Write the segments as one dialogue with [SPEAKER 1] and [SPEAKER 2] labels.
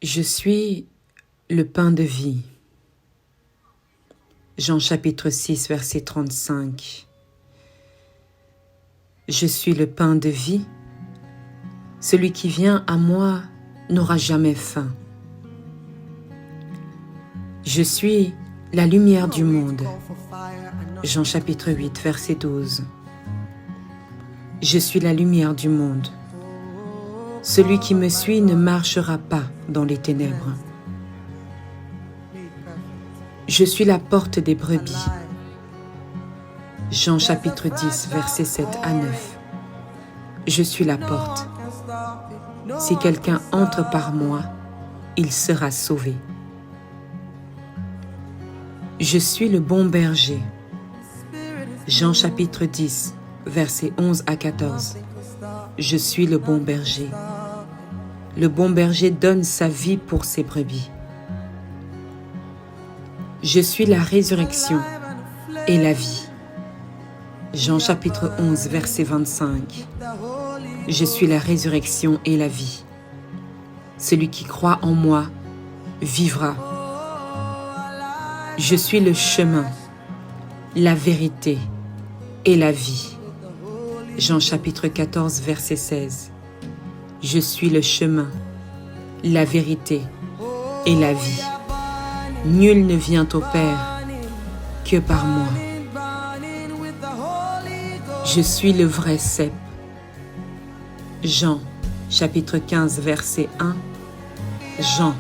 [SPEAKER 1] Je suis le pain de vie. Jean chapitre 6, verset 35. Je suis le pain de vie. Celui qui vient à moi n'aura jamais faim. Je suis la lumière du monde. Jean chapitre 8, verset 12. Je suis la lumière du monde. Celui qui me suit ne marchera pas dans les ténèbres. Je suis la porte des brebis. Jean chapitre 10, versets 7 à 9. Je suis la porte. Si quelqu'un entre par moi, il sera sauvé. Je suis le bon berger. Jean chapitre 10, versets 11 à 14. Je suis le bon berger. Le bon berger donne sa vie pour ses brebis. Je suis la résurrection et la vie. Jean chapitre 11, verset 25. Je suis la résurrection et la vie. Celui qui croit en moi vivra. Je suis le chemin, la vérité et la vie. Jean chapitre 14, verset 16. Je suis le chemin, la vérité et la vie. Nul ne vient au Père que par moi. Je suis le vrai cep. Jean chapitre 15, verset 1. Jean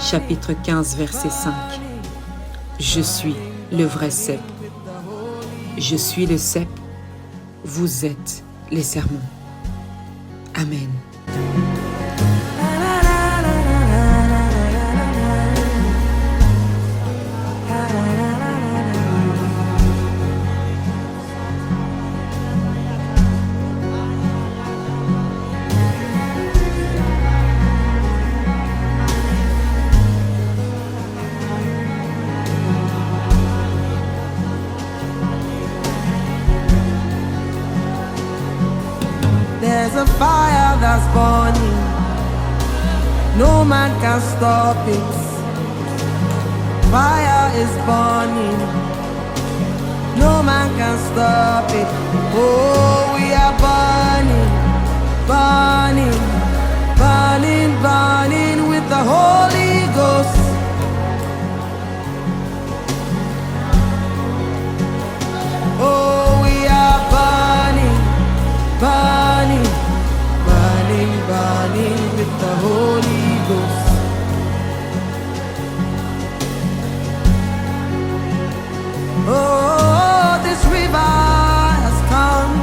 [SPEAKER 1] chapitre 15, verset 5. Je suis le vrai cep. Je suis le cep. Vous êtes les serments. Amen.
[SPEAKER 2] There's a fire that's burning. No man can stop it. Fire is burning. No man can stop it. Oh, we are burning, burning, burning, burning with the Holy Ghost. Oh, we are burning, burning, burning, burning with the Holy Ghost. Oh, this river has come.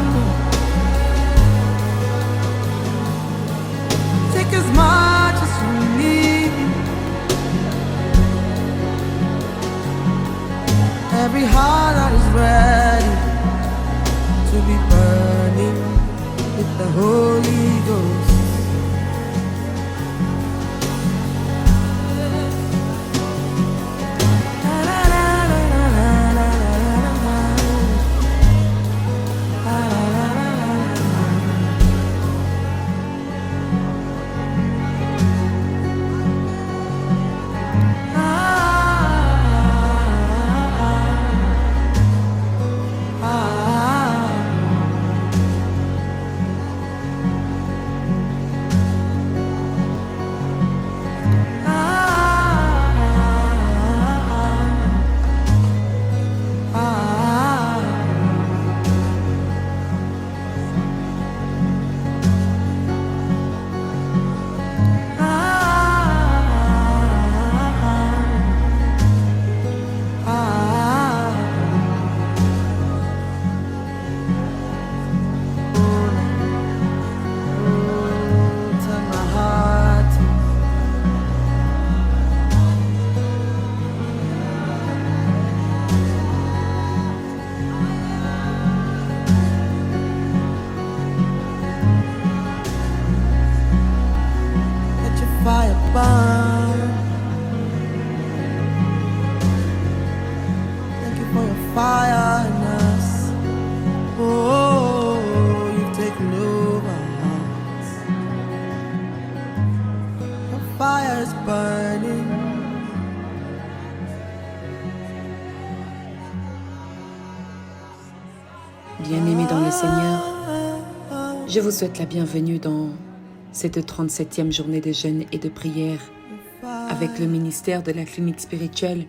[SPEAKER 2] is burning.
[SPEAKER 1] Bien-aimés dans le Seigneur, je vous souhaite la bienvenue dans cette 37e journée de jeûne et de prière avec le ministère de la clinique spirituelle.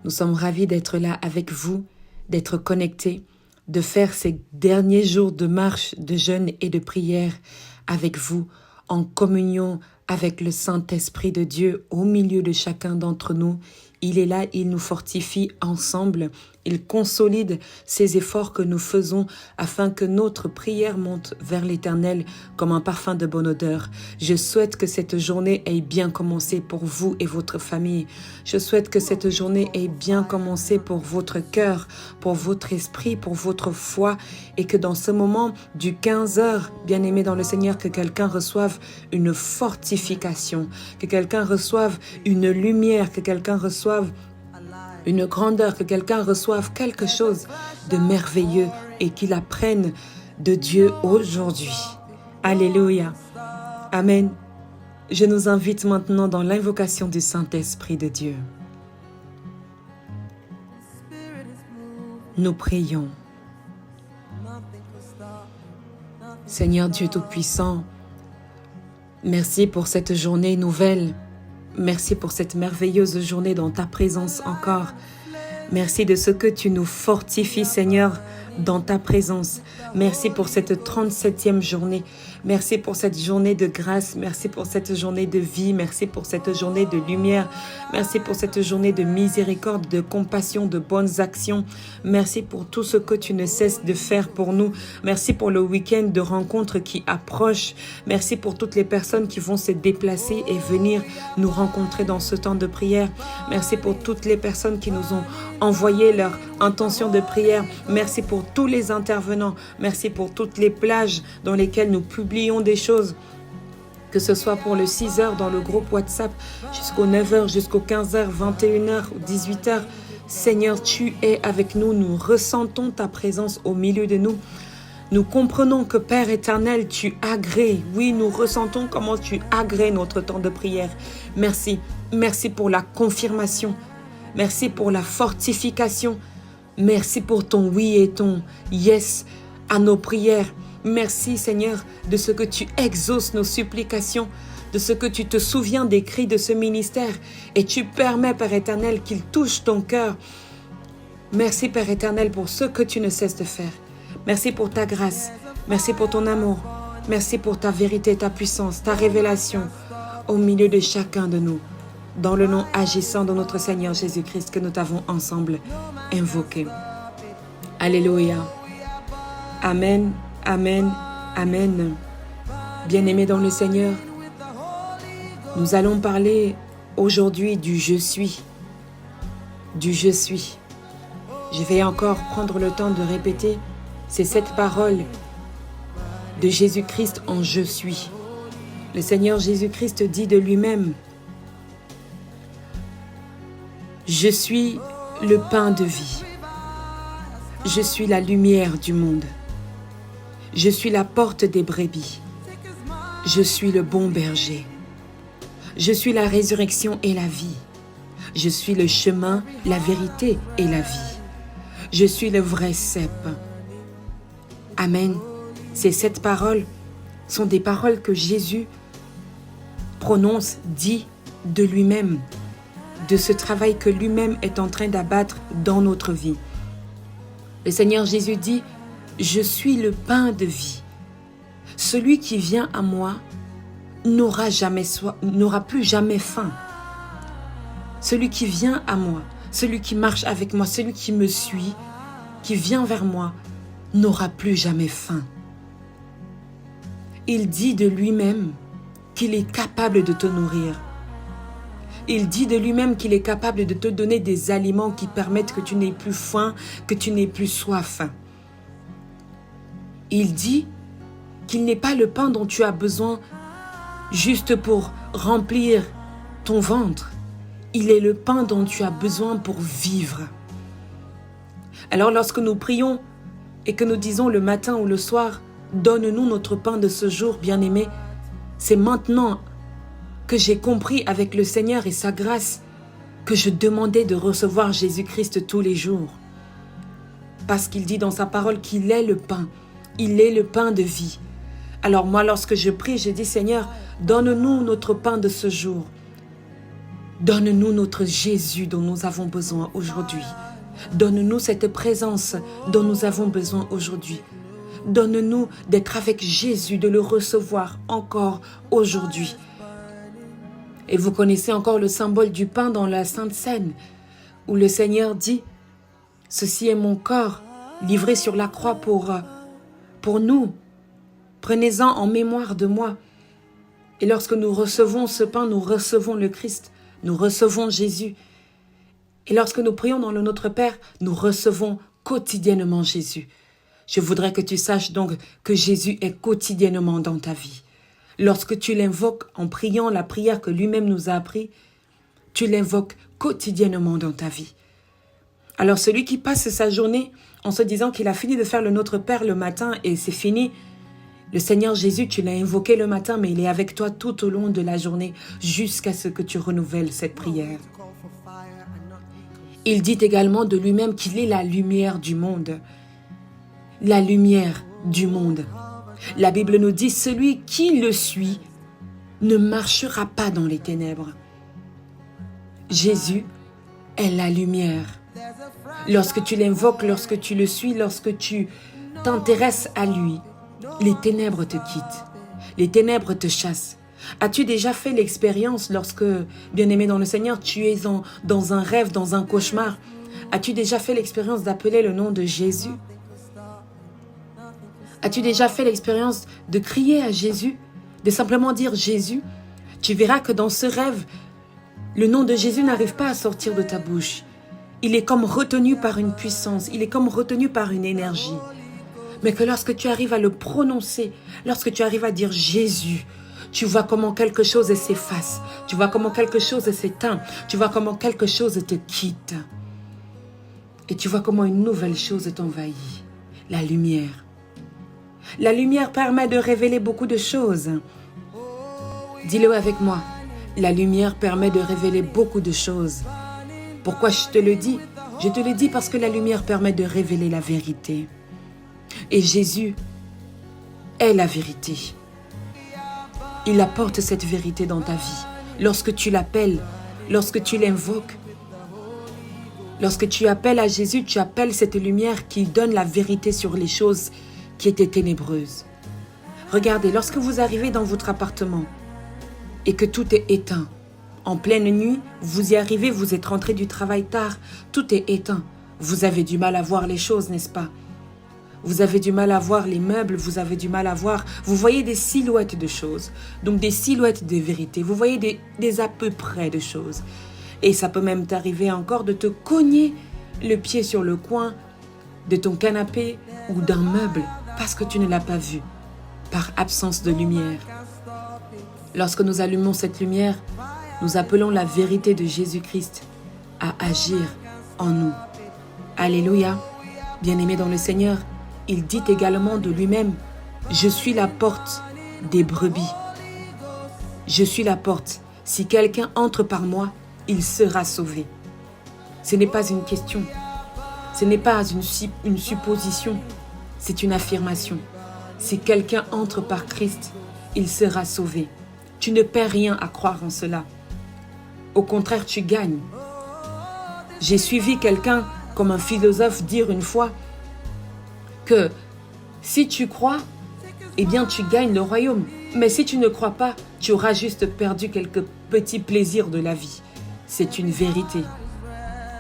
[SPEAKER 1] Nous sommes ravis d'être là avec vous, d'être connectés, de faire ces derniers jours de marche, de jeûne et de prière avec vous, en communion avec le Saint-Esprit de Dieu au milieu de chacun d'entre nous. Il est là, il nous fortifie ensemble, il consolide ces efforts que nous faisons afin que notre prière monte vers l'Éternel comme un parfum de bonne odeur. Je souhaite que cette journée ait bien commencé pour vous et votre famille. Je souhaite que cette journée ait bien commencé pour votre cœur, pour votre esprit, pour votre foi, et que dans ce moment du 15h, bien-aimé dans le Seigneur, que quelqu'un reçoive une fortification, que quelqu'un reçoive une lumière, que quelqu'un reçoive une grandeur, que quelqu'un reçoive quelque chose de merveilleux et qu'il apprenne de Dieu aujourd'hui. Alléluia. Amen. Je nous invite maintenant dans l'invocation du Saint-Esprit de Dieu. Nous prions. Seigneur Dieu Tout-Puissant, merci pour cette journée nouvelle. Merci pour cette merveilleuse journée dans ta présence encore. Merci de ce que tu nous fortifies, Seigneur, dans ta présence. Merci pour cette 37e journée. Merci pour cette journée de grâce. Merci pour cette journée de vie. Merci pour cette journée de lumière. Merci pour cette journée de miséricorde, de compassion, de bonnes actions. Merci pour tout ce que tu ne cesses de faire pour nous. Merci pour le week-end de rencontres qui approche. Merci pour toutes les personnes qui vont se déplacer et venir nous rencontrer dans ce temps de prière. Merci pour toutes les personnes qui nous ont envoyé leur intention de prière. Merci pour tous les intervenants. Merci pour toutes les plages dans lesquelles nous publions des choses. Que ce soit pour le 6h dans le groupe WhatsApp, jusqu'au 9h, jusqu'au 15h, 21h ou 18h. Seigneur, tu es avec nous. Nous ressentons ta présence au milieu de nous. Nous comprenons que Père éternel, tu agrées. Oui, nous ressentons comment tu agrées notre temps de prière. Merci. Merci pour la confirmation. Merci pour la fortification. Merci pour ton oui et ton yes à nos prières. Merci Seigneur de ce que tu exauces nos supplications, de ce que tu te souviens des cris de ce ministère et tu permets, Père éternel, qu'il touche ton cœur. Merci Père éternel pour ce que tu ne cesses de faire. Merci pour ta grâce. Merci pour ton amour. Merci pour ta vérité, ta puissance, ta révélation au milieu de chacun de nous. Dans le nom agissant de notre Seigneur Jésus-Christ que nous t'avons ensemble invoqué. Alléluia. Amen, amen, amen. Bien-aimés dans le Seigneur, nous allons parler aujourd'hui du « je suis ». Du « je suis ». Je vais encore prendre le temps de répéter ces 7 paroles de Jésus-Christ en « je suis ». Le Seigneur Jésus-Christ dit de lui-même: je suis le pain de vie. Je suis la lumière du monde. Je suis la porte des brebis. Je suis le bon berger. Je suis la résurrection et la vie. Je suis le chemin, la vérité et la vie. Je suis le vrai cep. Amen. Ces 7 paroles sont des paroles que Jésus prononce, dit de lui-même, de ce travail que lui-même est en train d'abattre dans notre vie. Le Seigneur Jésus dit: je suis le pain de vie. Celui qui vient à moi n'aura plus jamais faim. Celui qui vient à moi, celui qui marche avec moi, celui qui me suit, qui vient vers moi, n'aura plus jamais faim. Il dit de lui-même qu'il est capable de te nourrir. Il dit de lui-même qu'il est capable de te donner des aliments qui permettent que tu n'aies plus faim, que tu n'aies plus soif. Il dit qu'il n'est pas le pain dont tu as besoin juste pour remplir ton ventre. Il est le pain dont tu as besoin pour vivre. Alors lorsque nous prions et que nous disons le matin ou le soir: donne-nous notre pain de ce jour, bien-aimé, c'est maintenant que j'ai compris avec le Seigneur et sa grâce que je demandais de recevoir Jésus-Christ tous les jours. Parce qu'il dit dans sa parole qu'il est le pain. Il est le pain de vie. Alors moi, lorsque je prie, je dis, Seigneur, donne-nous notre pain de ce jour. Donne-nous notre Jésus dont nous avons besoin aujourd'hui. Donne-nous cette présence dont nous avons besoin aujourd'hui. Donne-nous d'être avec Jésus, de le recevoir encore aujourd'hui. Et vous connaissez encore le symbole du pain dans la Sainte Seine, où le Seigneur dit, « Ceci est mon corps, livré sur la croix pour nous. Prenez-en en mémoire de moi. » Et lorsque nous recevons ce pain, nous recevons le Christ, nous recevons Jésus. Et lorsque nous prions dans le Notre Père, nous recevons quotidiennement Jésus. Je voudrais que tu saches donc que Jésus est quotidiennement dans ta vie. Lorsque tu l'invoques en priant la prière que lui-même nous a appris, tu l'invoques quotidiennement dans ta vie. Alors celui qui passe sa journée en se disant qu'il a fini de faire le Notre Père le matin et c'est fini, le Seigneur Jésus, tu l'as invoqué le matin, mais il est avec toi tout au long de la journée jusqu'à ce que tu renouvelles cette prière. Il dit également de lui-même qu'il est la lumière du monde. La lumière du monde. La Bible nous dit, celui qui le suit ne marchera pas dans les ténèbres. Jésus est la lumière. Lorsque tu l'invoques, lorsque tu le suis, lorsque tu t'intéresses à lui, les ténèbres te quittent, les ténèbres te chassent. As-tu déjà fait l'expérience lorsque, bien-aimé dans le Seigneur, tu es dans un rêve, dans un cauchemar? As-tu déjà fait l'expérience d'appeler le nom de Jésus? As-tu déjà fait l'expérience de crier à Jésus, de simplement dire Jésus? Tu verras que dans ce rêve, le nom de Jésus n'arrive pas à sortir de ta bouche. Il est comme retenu par une puissance, il est comme retenu par une énergie. Mais que lorsque tu arrives à le prononcer, lorsque tu arrives à dire Jésus, tu vois comment quelque chose s'efface, tu vois comment quelque chose s'éteint, tu vois comment quelque chose te quitte. Et tu vois comment une nouvelle chose t'envahit, la lumière. La lumière permet de révéler beaucoup de choses. Dis-le avec moi, la lumière permet de révéler beaucoup de choses. Pourquoi je te le dis? Je te le dis parce que la lumière permet de révéler la vérité. Et Jésus est la vérité. Il apporte cette vérité dans ta vie. Lorsque tu l'appelles, lorsque tu l'invoques, lorsque tu appelles à Jésus, tu appelles cette lumière qui donne la vérité sur les choses qui étaient ténébreuses. Regardez, lorsque vous arrivez dans votre appartement et que tout est éteint, en pleine nuit, vous y arrivez, vous êtes rentré du travail tard, tout est éteint. Vous avez du mal à voir les choses, n'est-ce pas? Vous avez du mal à voir les meubles, vous avez du mal à voir... Vous voyez des silhouettes de choses, donc des silhouettes de vérité. Vous voyez des à peu près de choses. Et ça peut même t'arriver encore de te cogner le pied sur le coin de ton canapé ou d'un meuble parce que tu ne l'as pas vu, par absence de lumière. Lorsque nous allumons cette lumière, nous appelons la vérité de Jésus-Christ à agir en nous. Alléluia. Bien-aimé dans le Seigneur, il dit également de lui-même, « Je suis la porte des brebis. Je suis la porte. Si quelqu'un entre par moi, il sera sauvé. » Ce n'est pas une question. Ce n'est pas une supposition. C'est une affirmation. Si quelqu'un entre par Christ, il sera sauvé. Tu ne perds rien à croire en cela. Au contraire, tu gagnes. J'ai suivi quelqu'un, comme un philosophe, dire une fois que si tu crois, eh bien tu gagnes le royaume. Mais si tu ne crois pas, tu auras juste perdu quelques petits plaisirs de la vie. C'est une vérité.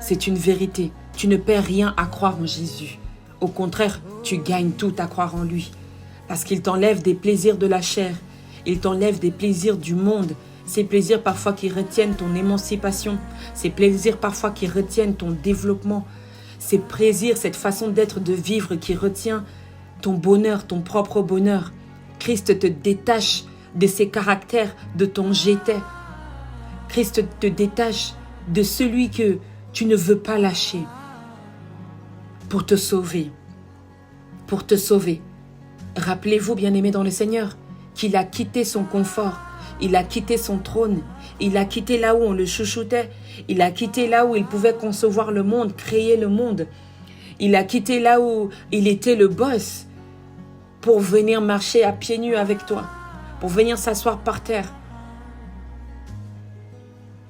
[SPEAKER 1] C'est une vérité. Tu ne perds rien à croire en Jésus. Au contraire, tu gagnes tout à croire en lui. Parce qu'il t'enlève des plaisirs de la chair. Il t'enlève des plaisirs du monde. Ces plaisirs parfois qui retiennent ton émancipation. Ces plaisirs parfois qui retiennent ton développement. Ces plaisirs, cette façon d'être, de vivre qui retient ton bonheur, ton propre bonheur. Christ te détache de ses caractères, de ton j'étais. Christ te détache de celui que tu ne veux pas lâcher pour te sauver. Pour te sauver. Rappelez-vous, bien-aimés dans le Seigneur, qu'il a quitté son confort, Il a quitté son trône. Il a quitté là où on le chouchoutait. Il a quitté là où il pouvait concevoir le monde, créer le monde. Il a quitté là où il était le boss pour venir marcher à pieds nus avec toi, pour venir s'asseoir par terre,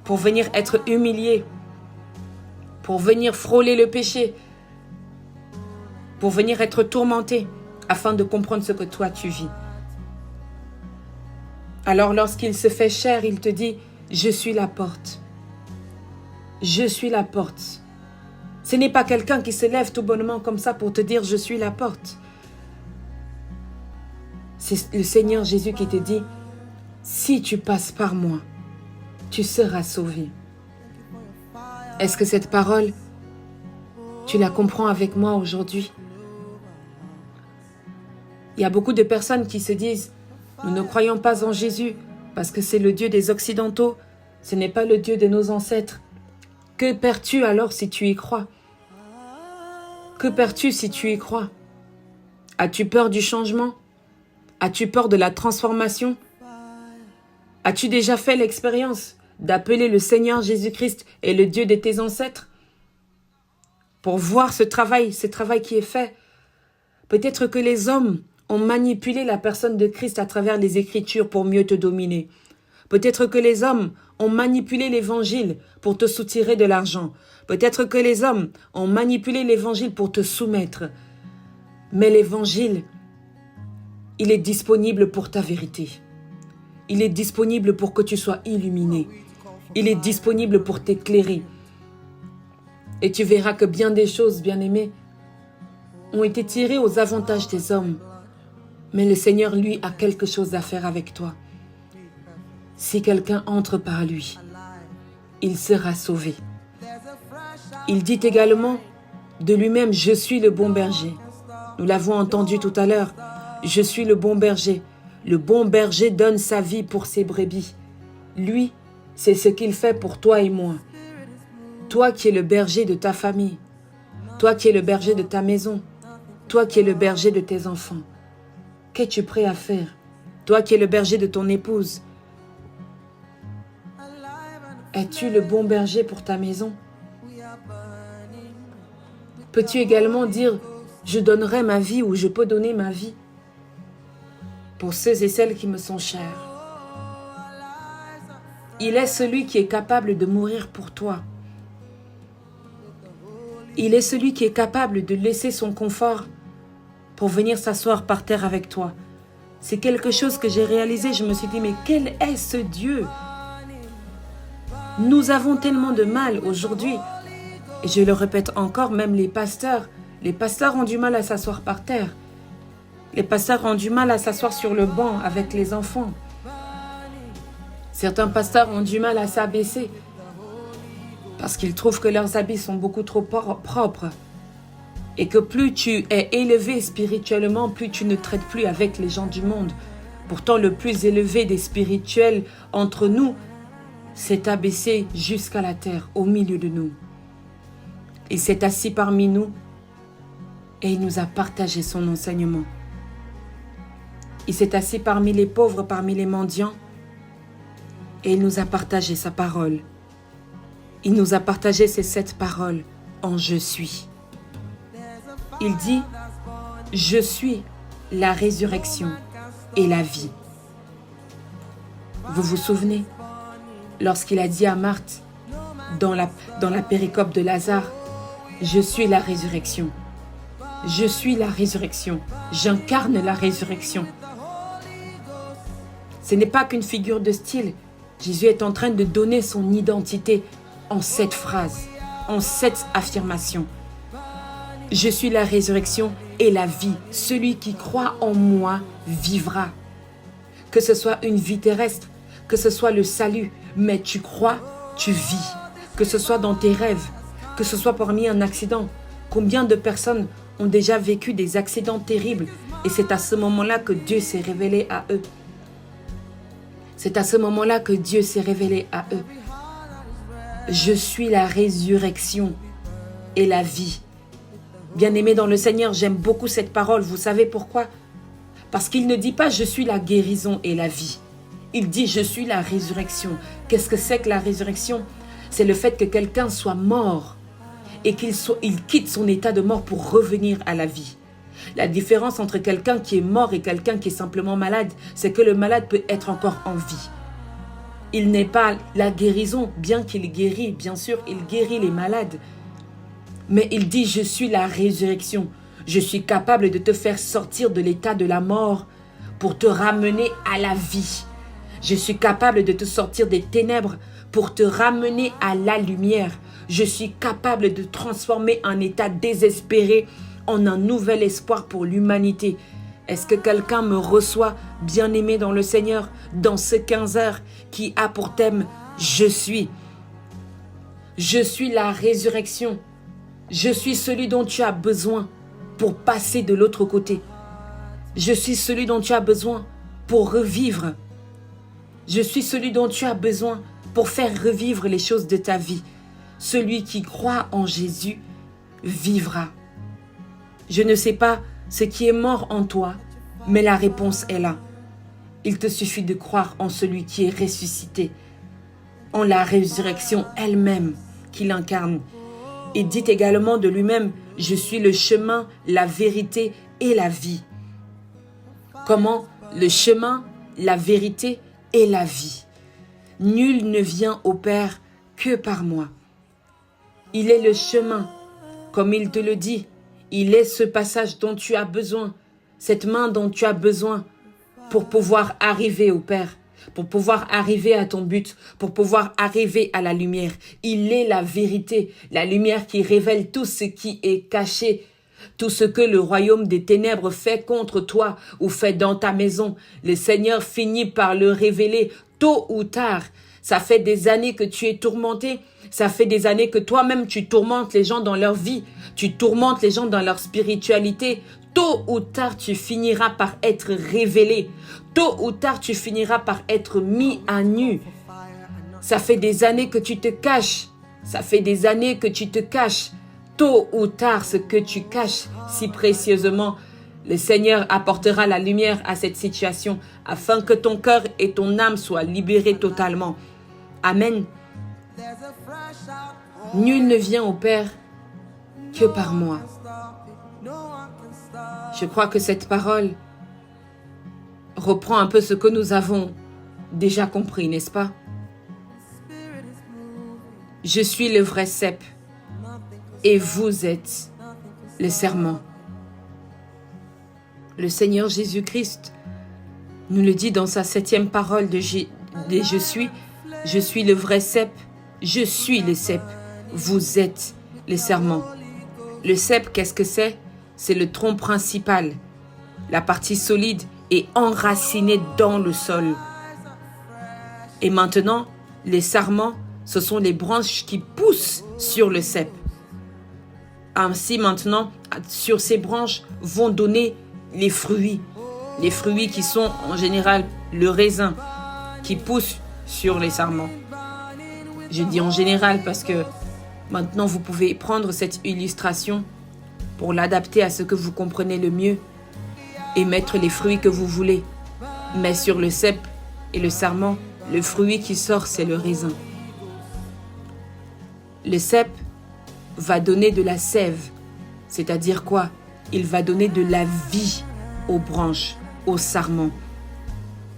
[SPEAKER 1] pour venir être humilié, pour venir frôler le péché, pour venir être tourmenté, afin de comprendre ce que toi tu vis. Alors lorsqu'il se fait chair, il te dit, je suis la porte. Je suis la porte. Ce n'est pas quelqu'un qui se lève tout bonnement comme ça pour te dire, je suis la porte. C'est le Seigneur Jésus qui te dit, si tu passes par moi, tu seras sauvé. Est-ce que cette parole, tu la comprends avec moi aujourd'hui? Il y a beaucoup de personnes qui se disent, nous ne croyons pas en Jésus parce que c'est le Dieu des Occidentaux, ce n'est pas le Dieu de nos ancêtres. Que perds-tu alors si tu y crois? Que perds-tu si tu y crois? As-tu peur du changement? As-tu peur de la transformation? As-tu déjà fait l'expérience d'appeler le Seigneur Jésus-Christ et le Dieu de tes ancêtres pour voir ce travail qui est fait? Peut-être que les hommes ont manipulé la personne de Christ à travers les Écritures pour mieux te dominer. Peut-être que les hommes ont manipulé l'Évangile pour te soutirer de l'argent. Peut-être que les hommes ont manipulé l'Évangile pour te soumettre. Mais l'Évangile, il est disponible pour ta vérité. Il est disponible pour que tu sois illuminé. Il est disponible pour t'éclairer. Et tu verras que bien des choses, bien-aimés, ont été tirées aux avantages des hommes. Mais le Seigneur, lui, a quelque chose à faire avec toi. Si quelqu'un entre par lui, il sera sauvé. Il dit également de lui-même, je suis le bon berger. Nous l'avons entendu tout à l'heure. Je suis le bon berger. Le bon berger donne sa vie pour ses brebis. Lui, c'est ce qu'il fait pour toi et moi. Toi qui es le berger de ta famille. Toi qui es le berger de ta maison. Toi qui es le berger de tes enfants. Qu'es-tu prêt à faire? Toi qui es le berger de ton épouse. Es-tu le bon berger pour ta maison? Peux-tu également dire, je donnerai ma vie ou je peux donner ma vie pour ceux et celles qui me sont chers? Il est celui qui est capable de mourir pour toi. Il est celui qui est capable de laisser son confort pour venir s'asseoir par terre avec toi. C'est quelque chose que j'ai réalisé. Je me suis dit, mais quel est ce Dieu? Nous avons tellement de mal aujourd'hui. Et je le répète encore, même les pasteurs ont du mal à s'asseoir par terre. Les pasteurs ont du mal à s'asseoir sur le banc avec les enfants. Certains pasteurs ont du mal à s'abaisser parce qu'ils trouvent que leurs habits sont beaucoup trop propres. Et que plus tu es élevé spirituellement, plus tu ne traites plus avec les gens du monde. Pourtant, le plus élevé des spirituels entre nous s'est abaissé jusqu'à la terre, au milieu de nous. Il s'est assis parmi nous et il nous a partagé son enseignement. Il s'est assis parmi les pauvres, parmi les mendiants et il nous a partagé sa parole. Il nous a partagé ces 7 paroles en « Je suis ». Il dit, je suis la résurrection et la vie. Vous vous souvenez, lorsqu'il a dit à Marthe, dans la péricope de Lazare, je suis la résurrection. Je suis la résurrection. J'incarne la résurrection. Ce n'est pas qu'une figure de style. Jésus est en train de donner son identité en 7 phrases, en 7 affirmations. Je suis la résurrection et la vie. Celui qui croit en moi vivra. Que ce soit une vie terrestre, que ce soit le salut, mais tu crois, tu vis. Que ce soit dans tes rêves, que ce soit parmi un accident. Combien de personnes ont déjà vécu des accidents terribles et c'est à ce moment-là que Dieu s'est révélé à eux. C'est à ce moment-là que Dieu s'est révélé à eux. Je suis la résurrection et la vie. Bien-aimés dans le Seigneur, j'aime beaucoup cette parole. Vous savez pourquoi? Parce qu'il ne dit pas « je suis la guérison et la vie ». Il dit, je suis la résurrection. Qu'est-ce que c'est que la résurrection? C'est le fait que quelqu'un soit mort et qu'il quitte son état de mort pour revenir à la vie. La différence entre quelqu'un qui est mort et quelqu'un qui est simplement malade, c'est que le malade peut être encore en vie. Il n'est pas la guérison, bien qu'il guérit, bien sûr, il guérit les malades. Mais il dit, je suis la résurrection. Je suis capable de te faire sortir de l'état de la mort pour te ramener à la vie. Je suis capable de te sortir des ténèbres pour te ramener à la lumière. Je suis capable de transformer un état désespéré en un nouvel espoir pour l'humanité. Est-ce que quelqu'un me reçoit, bien-aimé dans le Seigneur, dans ce 15 heures qui a pour thème « Je suis ». Je suis la résurrection. Je suis celui dont tu as besoin pour passer de l'autre côté. Je suis celui dont tu as besoin pour revivre. Je suis celui dont tu as besoin pour faire revivre les choses de ta vie. Celui qui croit en Jésus vivra. Je ne sais pas ce qui est mort en toi, mais la réponse est là. Il te suffit de croire en celui qui est ressuscité, en la résurrection elle-même qu'il incarne. Il dit également de lui-même, je suis le chemin, la vérité et la vie. Comment? Le chemin, la vérité et la vie. Nul ne vient au Père que par moi. Il est le chemin, comme il te le dit. Il est ce passage dont tu as besoin, cette main dont tu as besoin pour pouvoir arriver au Père, pour pouvoir arriver à ton but, pour pouvoir arriver à la lumière. Il est la vérité, la lumière qui révèle tout ce qui est caché, tout ce que le royaume des ténèbres fait contre toi ou fait dans ta maison. Le Seigneur finit par le révéler tôt ou tard. Ça fait des années que tu es tourmenté. Ça fait des années que toi-même tu tourmentes les gens dans leur vie. Tu tourmentes les gens dans leur spiritualité. Tôt ou tard, tu finiras par être révélé. Tôt ou tard, tu finiras par être mis à nu. Ça fait des années que tu te caches. Ça fait des années que tu te caches. Tôt ou tard, ce que tu caches si précieusement, le Seigneur apportera la lumière à cette situation afin que ton cœur et ton âme soient libérés totalement. Amen. Nul ne vient au Père que par moi. Je crois que cette parole reprend un peu ce que nous avons déjà compris, n'est-ce pas? Je suis le vrai cep et vous êtes le serment. Le Seigneur Jésus-Christ nous le dit dans sa 7e parole de je suis le vrai cep, je suis le cep, vous êtes le serment. Le cep, qu'est-ce que c'est? C'est le tronc principal. La partie solide est enracinée dans le sol. Et maintenant, les sarments, ce sont les branches qui poussent sur le cep. Ainsi, maintenant, sur ces branches vont donner les fruits. Les fruits qui sont en général le raisin qui pousse sur les sarments. Je dis en général parce que maintenant vous pouvez prendre cette illustration pour l'adapter à ce que vous comprenez le mieux et mettre les fruits que vous voulez. Mais sur le cep et le sarment, le fruit qui sort, c'est le raisin. Le cep va donner de la sève, c'est-à-dire quoi? Il va donner de la vie aux branches, aux sarments.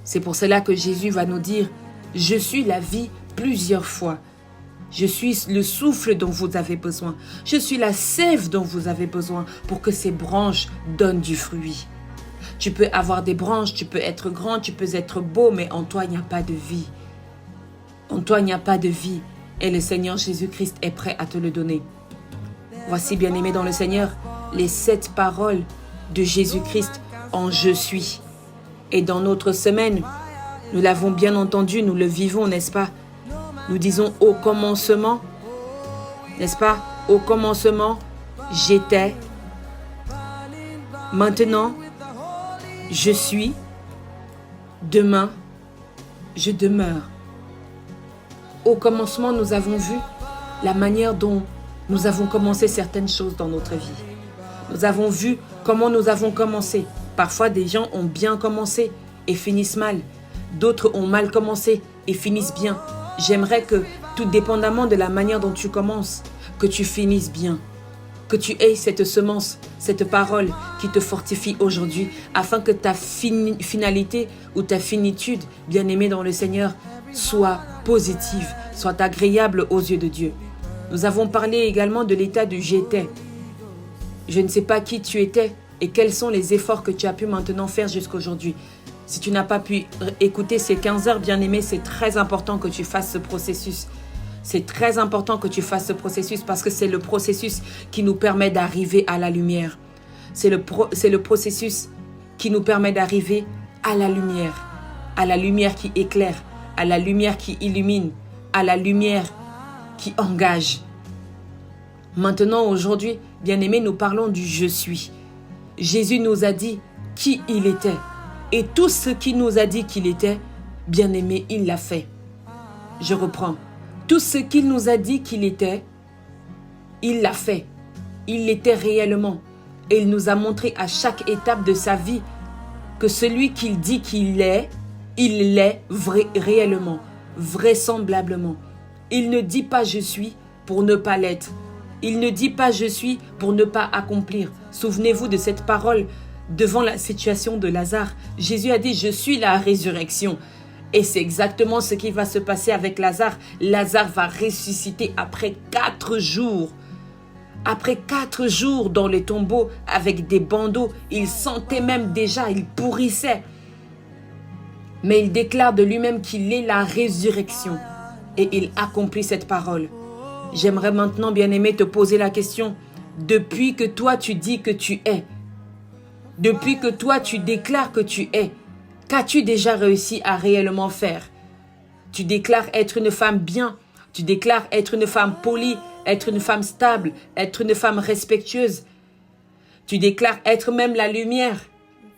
[SPEAKER 1] C'est pour cela que Jésus va nous dire « Je suis la vie » plusieurs fois. Je suis le souffle dont vous avez besoin. Je suis la sève dont vous avez besoin pour que ces branches donnent du fruit. Tu peux avoir des branches, tu peux être grand, tu peux être beau, mais en toi, il n'y a pas de vie. En toi, il n'y a pas de vie. Et le Seigneur Jésus-Christ est prêt à te le donner. Voici, bien-aimé dans le Seigneur, les 7 paroles de Jésus-Christ en « Je suis ». Et dans notre semaine, nous l'avons bien entendu, nous le vivons, n'est-ce pas? Nous disons au commencement, n'est-ce pas? Au commencement, j'étais. Maintenant, je suis. Demain, je demeure. Au commencement, nous avons vu la manière dont nous avons commencé certaines choses dans notre vie. Nous avons vu comment nous avons commencé. Parfois, des gens ont bien commencé et finissent mal. D'autres ont mal commencé et finissent bien. J'aimerais que, tout dépendamment de la manière dont tu commences, que tu finisses bien. Que tu aies cette semence, cette parole qui te fortifie aujourd'hui, afin que ta finalité ou ta finitude, bien-aimée dans le Seigneur, soit positive, soit agréable aux yeux de Dieu. Nous avons parlé également de l'état du j'étais. Je ne sais pas qui tu étais et quels sont les efforts que tu as pu maintenant faire jusqu'aujourd'hui. Si tu n'as pas pu écouter ces 15 heures, bien-aimé, c'est très important que tu fasses ce processus. C'est très important que tu fasses ce processus parce que c'est le processus qui nous permet d'arriver à la lumière. C'est le processus qui nous permet d'arriver à la lumière qui éclaire, à la lumière qui illumine, à la lumière qui engage. Maintenant, aujourd'hui, bien-aimés, nous parlons du « je suis ». Jésus nous a dit qui il était. Et tout ce qu'il nous a dit qu'il était, bien-aimé, il l'a fait. Je reprends. Tout ce qu'il nous a dit qu'il était, il l'a fait. Il l'était réellement. Et il nous a montré à chaque étape de sa vie que celui qu'il dit qu'il est, il l'est réellement, vraisemblablement. Il ne dit pas « je suis » pour ne pas l'être. Il ne dit pas « je suis » pour ne pas accomplir. Souvenez-vous de cette parole devant la situation de Lazare. Jésus a dit « je suis la résurrection ». Et c'est exactement ce qui va se passer avec Lazare. Lazare va ressusciter après 4 jours. Après 4 jours dans les tombeaux avec des bandeaux, il sentait même déjà, il pourrissait. Mais il déclare de lui-même qu'il est la résurrection. Et il accomplit cette parole. J'aimerais maintenant, bien-aimé, te poser la question. Depuis que toi tu dis que tu es, depuis que toi tu déclares que tu es, qu'as-tu déjà réussi à réellement faire? Tu déclares être une femme bien, tu déclares être une femme polie, être une femme stable, être une femme respectueuse. Tu déclares être même la lumière,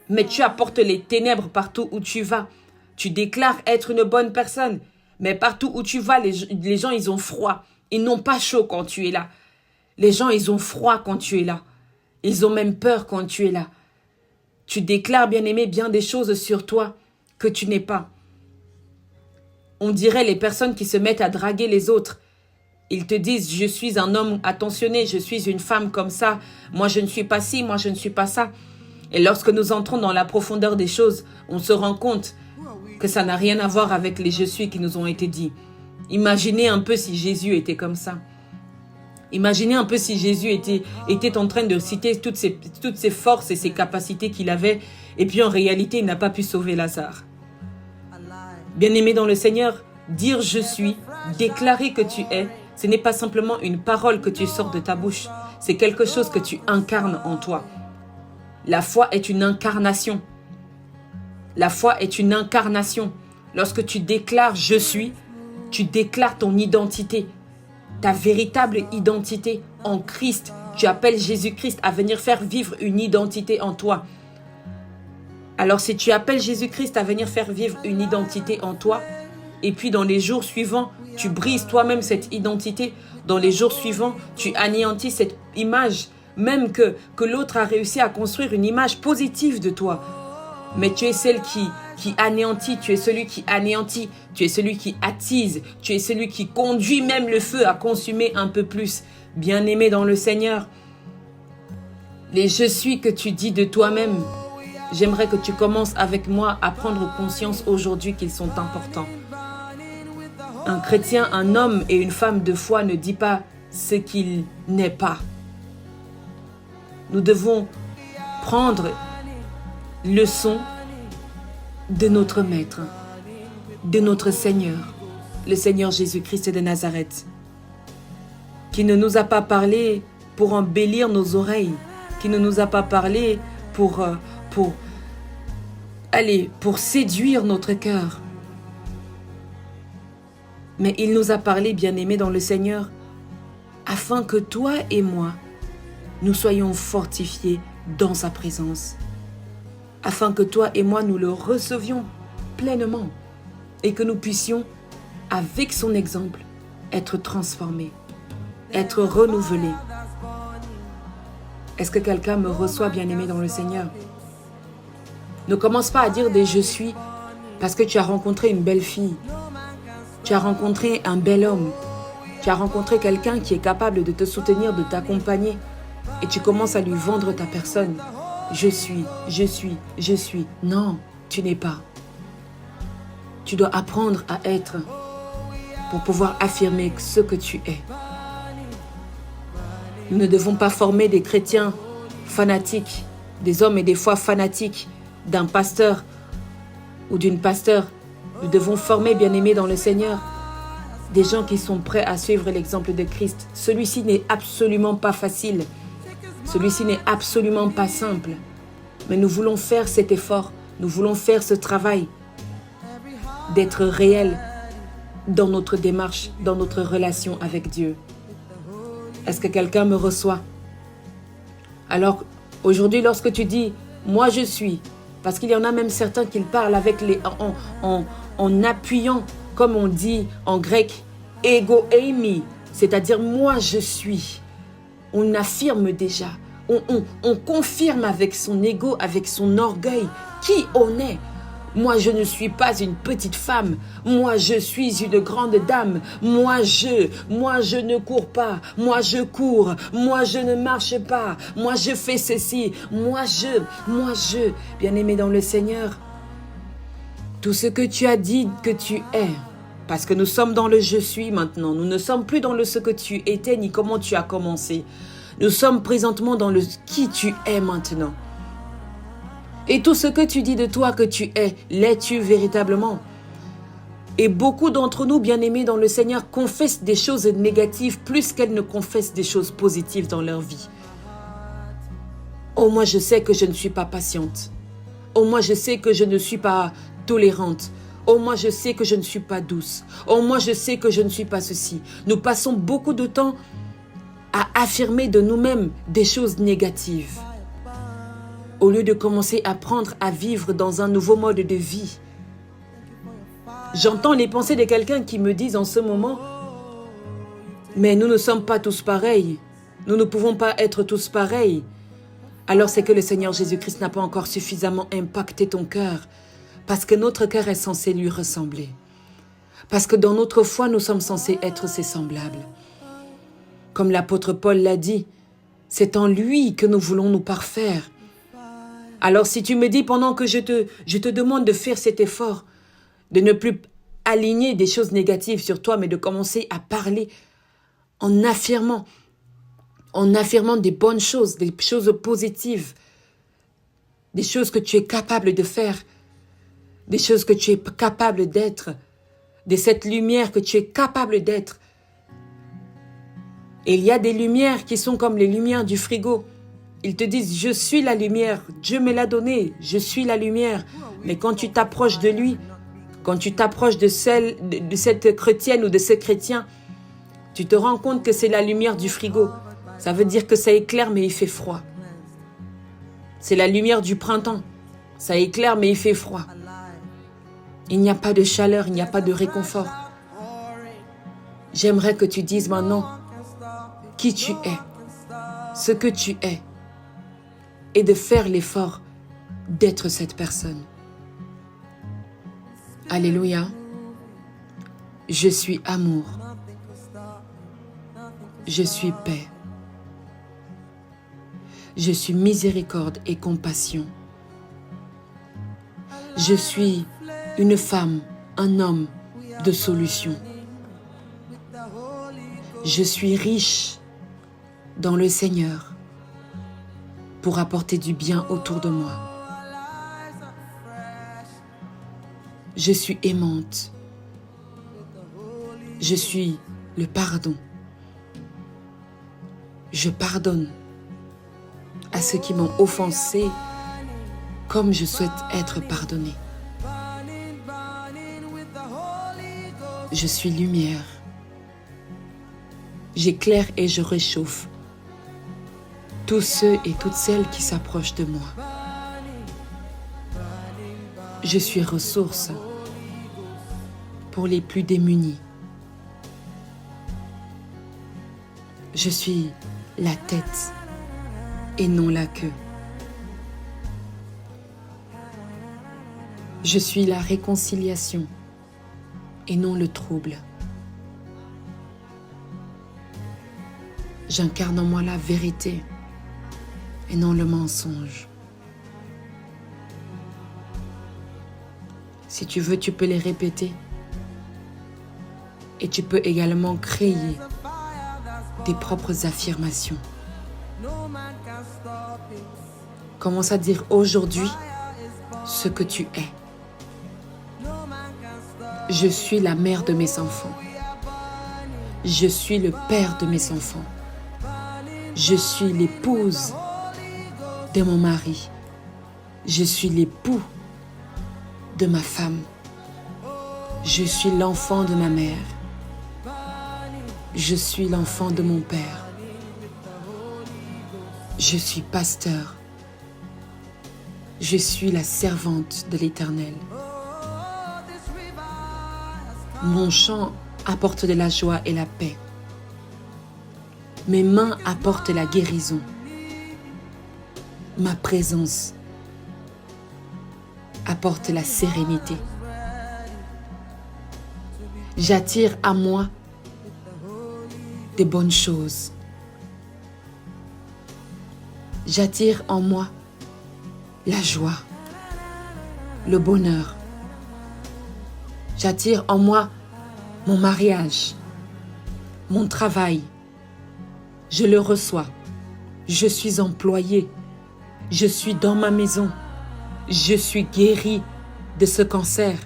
[SPEAKER 1] mais tu apportes les ténèbres partout où tu vas. Tu déclares être une bonne personne, mais partout où tu vas, les gens, ils ont froid. Ils n'ont pas chaud quand tu es là. Les gens, ils ont froid quand tu es là. Ils ont même peur quand tu es là. Tu déclares, bien-aimé, bien des choses sur toi que tu n'es pas. On dirait les personnes qui se mettent à draguer les autres. Ils te disent, je suis un homme attentionné, je suis une femme comme ça. Moi, je ne suis pas ci, moi, je ne suis pas ça. Et lorsque nous entrons dans la profondeur des choses, on se rend compte que ça n'a rien à voir avec les « je suis » qui nous ont été dits. Imaginez un peu si Jésus était comme ça. Imaginez un peu si Jésus était en train de citer toutes ses forces et ses capacités qu'il avait, et puis en réalité, il n'a pas pu sauver Lazare. Bien-aimé dans le Seigneur, dire « je suis », déclarer que tu es, ce n'est pas simplement une parole que tu sors de ta bouche, c'est quelque chose que tu incarnes en toi. La foi est une incarnation. La foi est une incarnation. Lorsque tu déclares « je suis », tu déclares ton identité, ta véritable identité en Christ. Tu appelles Jésus-Christ à venir faire vivre une identité en toi. Alors si tu appelles Jésus-Christ à venir faire vivre une identité en toi, et puis dans les jours suivants, tu brises toi-même cette identité, dans les jours suivants, tu anéantis cette image, même que l'autre a réussi à construire une image positive de toi. Mais tu es celle qui anéantit, tu es celui qui anéantit, tu es celui qui attise, tu es celui qui conduit même le feu à consumer un peu plus. Bien-aimé dans le Seigneur, les « je suis » que tu dis de toi-même, j'aimerais que tu commences avec moi à prendre conscience aujourd'hui qu'ils sont importants. Un chrétien, un homme et une femme de foi ne dit pas ce qu'il n'est pas. Nous devons prendre leçon de notre Maître, de notre Seigneur, le Seigneur Jésus-Christ de Nazareth, qui ne nous a pas parlé pour embellir nos oreilles, qui ne nous a pas parlé pour séduire notre cœur. Mais il nous a parlé, bien-aimés dans le Seigneur, afin que toi et moi, nous soyons fortifiés dans sa présence. Afin que toi et moi, nous le recevions pleinement et que nous puissions, avec son exemple, être transformés, être renouvelés. Est-ce que quelqu'un me reçoit, bien-aimé dans le Seigneur? Ne commence pas à dire des « je suis » Parce que tu as rencontré une belle fille. Tu as rencontré un bel homme. Tu as rencontré quelqu'un qui est capable de te soutenir, de t'accompagner. Et tu commences à lui vendre ta personne. Je suis. Non, tu n'es pas. Tu dois apprendre à être pour pouvoir affirmer ce que tu es. Nous ne devons pas former des chrétiens fanatiques, des hommes et des fois fanatiques d'un pasteur ou d'une pasteur. Nous devons former, bien-aimés dans le Seigneur, des gens qui sont prêts à suivre l'exemple de Christ. Celui-ci n'est absolument pas facile. Celui-ci n'est absolument pas simple. Mais nous voulons faire cet effort. Nous voulons faire ce travail d'être réel dans notre démarche, dans notre relation avec Dieu. Est-ce que quelqu'un me reçoit? Alors, aujourd'hui, lorsque tu dis « moi je suis », parce qu'il y en a même certains qui parlent avec en appuyant, comme on dit en grec, « ego eimi », c'est-à-dire « moi je suis ». On affirme déjà, on confirme avec son ego, avec son orgueil, qui on est. Moi, je ne suis pas une petite femme. Moi, je suis une grande dame. Moi, je ne cours pas. Moi, je cours. Moi, je ne marche pas. Moi, je fais ceci. Moi, je. Bien-aimé dans le Seigneur, tout ce que tu as dit que tu es, parce que nous sommes dans le je suis maintenant. Nous ne sommes plus dans le ce que tu étais ni comment tu as commencé. Nous sommes présentement dans le qui tu es maintenant. Et tout ce que tu dis de toi que tu es, l'es-tu véritablement? Et beaucoup d'entre nous, bien-aimés dans le Seigneur, confessent des choses négatives plus qu'elles ne confessent des choses positives dans leur vie. Oh, moi je sais que je ne suis pas patiente. Oh, moi je sais que je ne suis pas tolérante. Oh, moi je sais que je ne suis pas douce. Oh, moi je sais que je ne suis pas ceci. Nous passons beaucoup de temps à affirmer de nous-mêmes des choses négatives, au lieu de commencer à apprendre à vivre dans un nouveau mode de vie. J'entends les pensées de quelqu'un qui me disent en ce moment, mais nous ne sommes pas tous pareils. Nous ne pouvons pas être tous pareils. Alors c'est que le Seigneur Jésus-Christ n'a pas encore suffisamment impacté ton cœur, parce que notre cœur est censé lui ressembler. Parce que dans notre foi, nous sommes censés être ses semblables. Comme l'apôtre Paul l'a dit, c'est en lui que nous voulons nous parfaire. Alors si tu me dis pendant que je te demande de faire cet effort, de ne plus aligner des choses négatives sur toi, mais de commencer à parler en affirmant des bonnes choses, des choses positives, des choses que tu es capable de faire, des choses que tu es capable d'être, de cette lumière que tu es capable d'être. Et il y a des lumières qui sont comme les lumières du frigo. Ils te disent, je suis la lumière, Dieu me l'a donné, je suis la lumière. Mais quand tu t'approches de lui, quand tu t'approches de cette chrétienne ou de ce chrétien, tu te rends compte que c'est la lumière du frigo. Ça veut dire que ça éclaire mais il fait froid. C'est la lumière du printemps. Ça éclaire mais il fait froid. Il n'y a pas de chaleur, il n'y a pas de réconfort. J'aimerais que tu dises maintenant qui tu es, ce que tu es, et de faire l'effort d'être cette personne. Alléluia. Je suis amour. Je suis paix. Je suis miséricorde et compassion. Je suis une femme, un homme de solution. Je suis riche dans le Seigneur pour apporter du bien autour de moi. Je suis aimante. Je suis le pardon. Je pardonne à ceux qui m'ont offensé comme je souhaite être pardonnée. Je suis lumière. J'éclaire et je réchauffe tous ceux et toutes celles qui s'approchent de moi. Je suis ressource pour les plus démunis. Je suis la tête et non la queue. Je suis la réconciliation et non le trouble. J'incarne en moi la vérité et non le mensonge. Si tu veux, tu peux les répéter. Et tu peux également créer tes propres affirmations. Commence à dire aujourd'hui ce que tu es. Je suis la mère de mes enfants. Je suis le père de mes enfants. Je suis l'épouse de mon mari. Je suis l'époux de ma femme. Je suis l'enfant de ma mère. Je suis l'enfant de mon père. Je suis pasteur. Je suis la servante de l'Éternel. Mon chant apporte de la joie et la paix. Mes mains apportent la guérison. Ma présence apporte la sérénité. J'attire à moi des bonnes choses. J'attire en moi la joie, le bonheur. J'attire en moi mon mariage, mon travail. Je le reçois. Je suis employé. Je suis dans ma maison. Je suis guéri de ce cancer.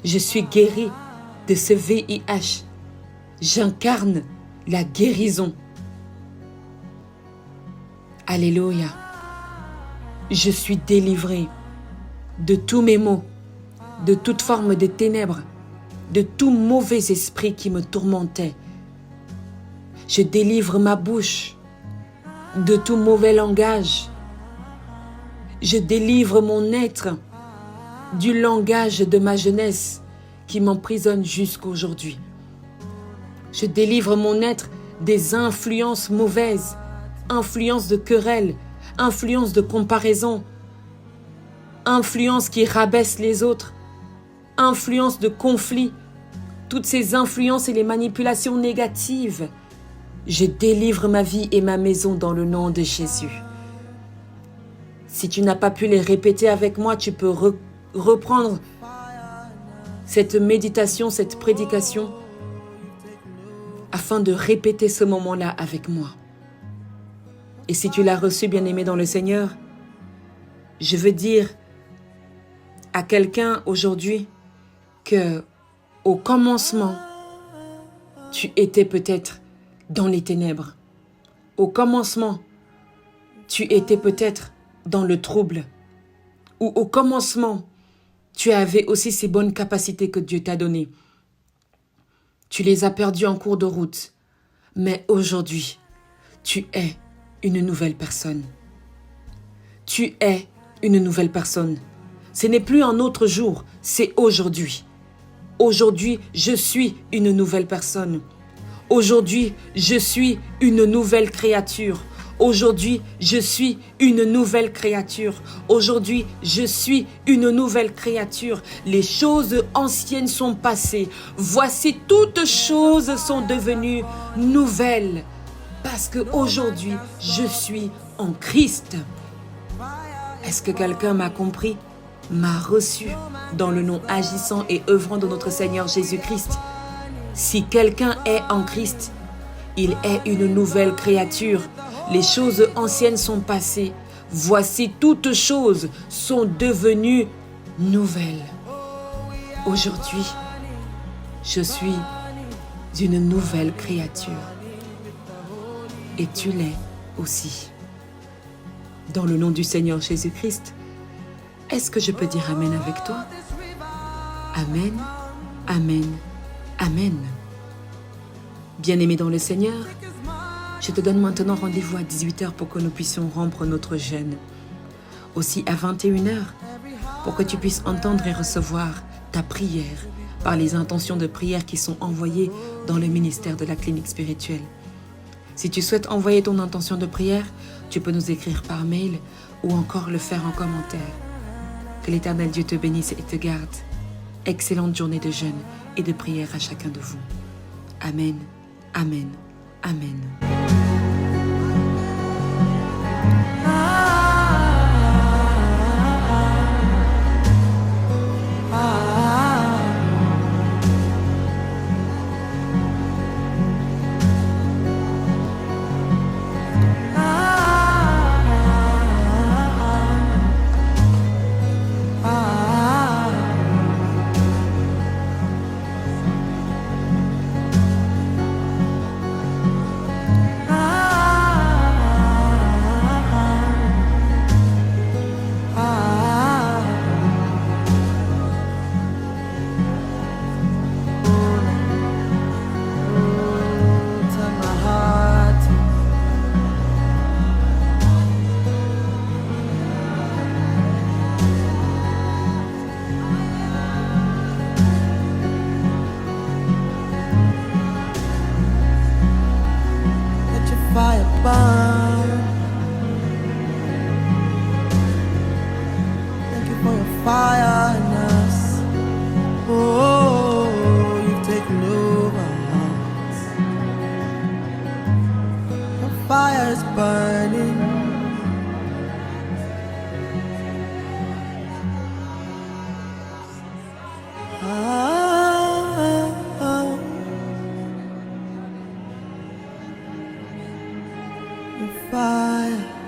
[SPEAKER 1] Je suis guéri de ce VIH. J'incarne la guérison. Alléluia. Je suis délivré de tous mes maux, de toute forme de ténèbres, de tout mauvais esprit qui me tourmentait. Je délivre ma bouche de tout mauvais langage. Je délivre mon être du langage de ma jeunesse qui m'emprisonne jusqu'aujourd'hui. Je délivre mon être des influences mauvaises, influences de querelles, influences de comparaison, influences qui rabaissent les autres, influences de conflits, toutes ces influences et les manipulations négatives. Je délivre ma vie et ma maison dans le nom de Jésus. Si tu n'as pas pu les répéter avec moi, tu peux reprendre cette méditation, cette prédication, afin de répéter ce moment-là avec moi. Et si tu l'as reçu, bien-aimé dans le Seigneur, je veux dire à quelqu'un aujourd'hui que au commencement, tu étais peut-être dans les ténèbres. Au commencement, tu étais peut-être dans le trouble. Ou au commencement, tu avais aussi ces bonnes capacités que Dieu t'a données. Tu les as perdues en cours de route. Mais aujourd'hui, tu es une nouvelle personne. Tu es une nouvelle personne. Ce n'est plus un autre jour, c'est aujourd'hui. Aujourd'hui, je suis une nouvelle personne. Aujourd'hui, je suis une nouvelle créature. Aujourd'hui, je suis une nouvelle créature. Aujourd'hui, je suis une nouvelle créature. Les choses anciennes sont passées. Voici, toutes choses sont devenues nouvelles. Parce qu'aujourd'hui, je suis en Christ. Est-ce que quelqu'un m'a compris? M'a reçu dans le nom agissant et œuvrant de notre Seigneur Jésus-Christ. Si quelqu'un est en Christ, il est une nouvelle créature. Les choses anciennes sont passées. Voici, toutes choses sont devenues nouvelles. Aujourd'hui, je suis une nouvelle créature. Et tu l'es aussi. Dans le nom du Seigneur Jésus-Christ, est-ce que je peux dire Amen avec toi? Amen, Amen, Amen. Bien-aimé dans le Seigneur, je te donne maintenant rendez-vous à 18h pour que nous puissions rompre notre jeûne. Aussi à 21h, pour que tu puisses entendre et recevoir ta prière par les intentions de prière qui sont envoyées dans le ministère de la clinique spirituelle. Si tu souhaites envoyer ton intention de prière, tu peux nous écrire par mail ou encore le faire en commentaire. Que l'Éternel Dieu te bénisse et te garde. Excellente journée de jeûne et de prière à chacun de vous. Amen, amen, amen.
[SPEAKER 2] Fire burn. Thank you for your fire in us. Oh, you've taken over us. Your fire is burning. Fire.